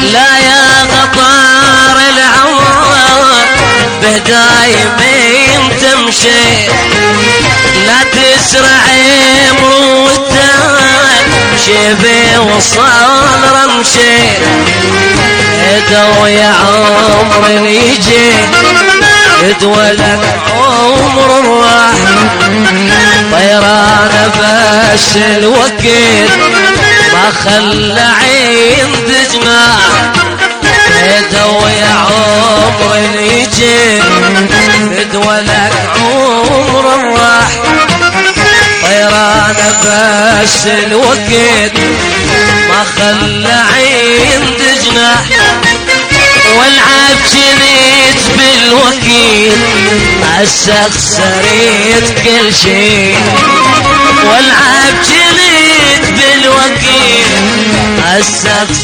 لا يا قطار العمر به دايم تمشي لا تسرع موتك شيبي وصل رمشي ادو يا عمر يجي ادولك عمر راح طيران بس الوكيل ما خلى عين تجمع ادو يا عمر يجي ادولك عمر راح طيران بس الوكيل ما خلى عين تجنح والعب جنيت بالوكيل عالسخ سريت كل شيء والعب جنيت بالوكيل عالسخ